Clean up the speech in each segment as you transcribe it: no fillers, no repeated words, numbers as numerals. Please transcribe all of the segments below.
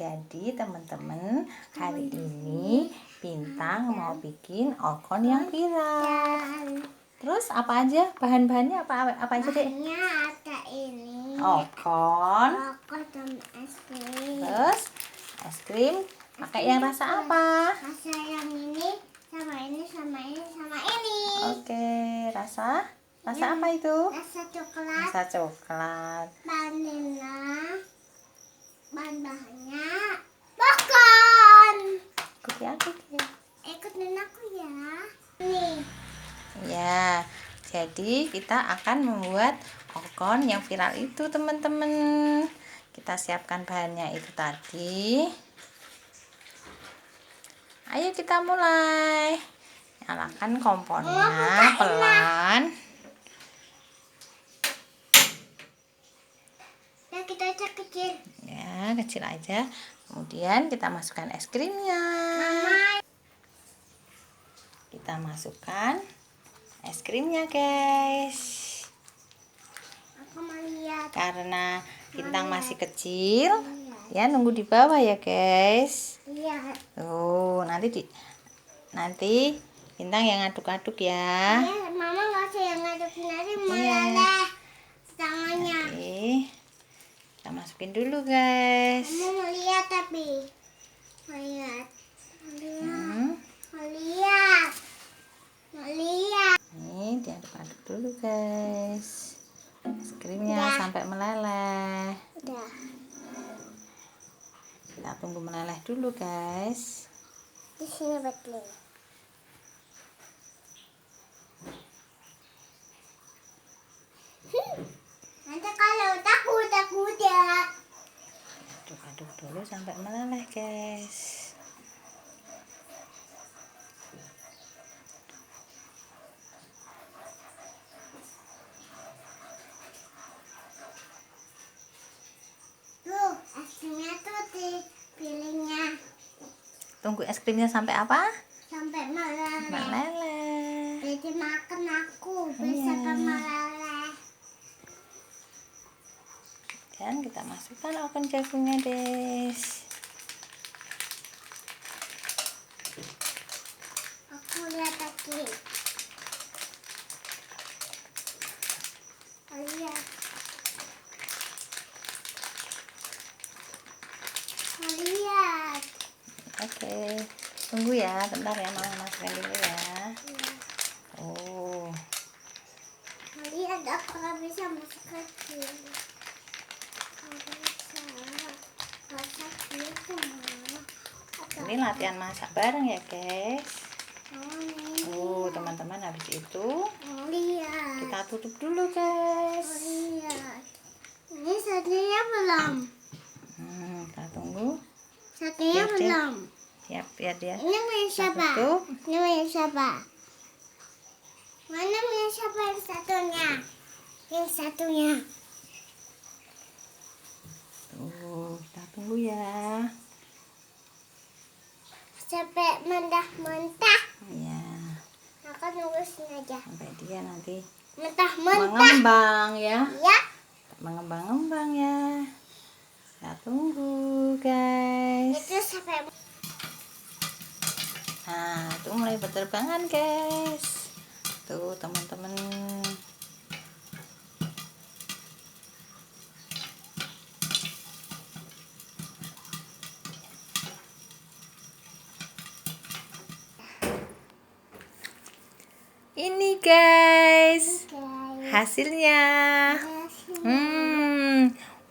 Jadi teman-teman, hari ini Bintang mau bikin okon yang viral. Terus apa aja bahan-bahannya, apa aja deh? Bahannya ada ini. Okon. Okon sama es krim. Terus es krim pakai yang rasa apa? Rasa yang ini sama ini sama ini sama ini. Oke, rasa apa itu? Rasa coklat. Rasa coklat. Vanilla. Bahan-bahannya okon. Ikuti aku ya. Ikutin aku ya. Nih. Ya, jadi kita akan membuat okon yang viral itu teman-teman. Kita siapkan bahannya itu tadi. Ayo kita mulai. Nyalakan kompornya pelan. Ya, kita cek kecil. Ya, kecil aja. Kemudian kita masukkan es krimnya. Kita masukkan es krimnya, guys. Aku mau lihat. Karena Bintang masih kecil, ya nunggu di bawah ya, guys. Iya. Tuh, nanti Bintang yang aduk-aduk ya. Iya, Mama nggak usah yang ngadukin nanti meleleh tangannya. Oke. Kita masukin dulu, guys. Mama mau lihat tapi. Mau lihat. Mau lihat. Mau lihat. Nih, diaduk-aduk dulu, guys. Es krimnya sampai meleleh. Udah. Kita tunggu meleleh dulu, guys. Di sini betul. Nanti kalau takut ya. Aduk-aduk dulu sampai meleleh, guys. Tuh, es krimnya tuh dipilihnya Tunggu es krimnya sampai apa? sampai meleleh. Meleleh. Jadi makan aku bisa meleleh. Dan kita masukkan okon jagungnya, guys. Aku lihat lagi. Lihat. Lihat. Oke, tunggu ya, bentar ya, Mama masukkan dulu ya. Oh, Lihat aku nggak bisa masuk kaki. Nggak bisa. Masak gitu, Ma. ini latihan masak bareng ya, guys. Oh, Teman-teman, habis itu lihat. kita tutup dulu, guys. Lihat. Ini satunya belum. Kita tunggu. Satunya Lihat, belum. Siap, biar dia Ini punya siapa? tutup. Ini punya siapa? Mana punya siapa yang satunya? Yang satunya. Tuh, kita tunggu ya. Sampai mentah-mentah. Ya, Aku nunggu sini aja. sampai dia nanti Mentah-mentah. mengembang ya. Ya. Mengembang ya. Kita tunggu, guys. Itu sampai. Nah, itu mulai berterbangan, guys. Tuh, teman-teman. Ini, guys, hasilnya.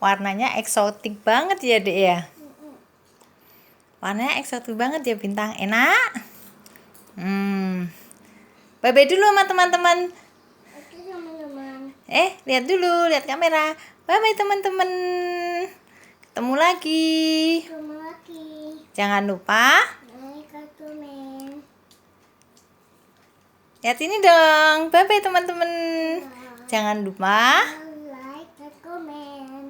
Warnanya eksotik banget ya, Dek ya. Warnanya eksotik banget ya, Bintang. Enak. Bye-bye dulu sama teman-teman. Oke, teman-teman. Lihat dulu, lihat kamera. Bye-bye teman-teman. Ketemu lagi. Ketemu lagi. Jangan lupa Komen. lihat ini dong. Bye-bye teman-teman. Jangan lupa Like, komen.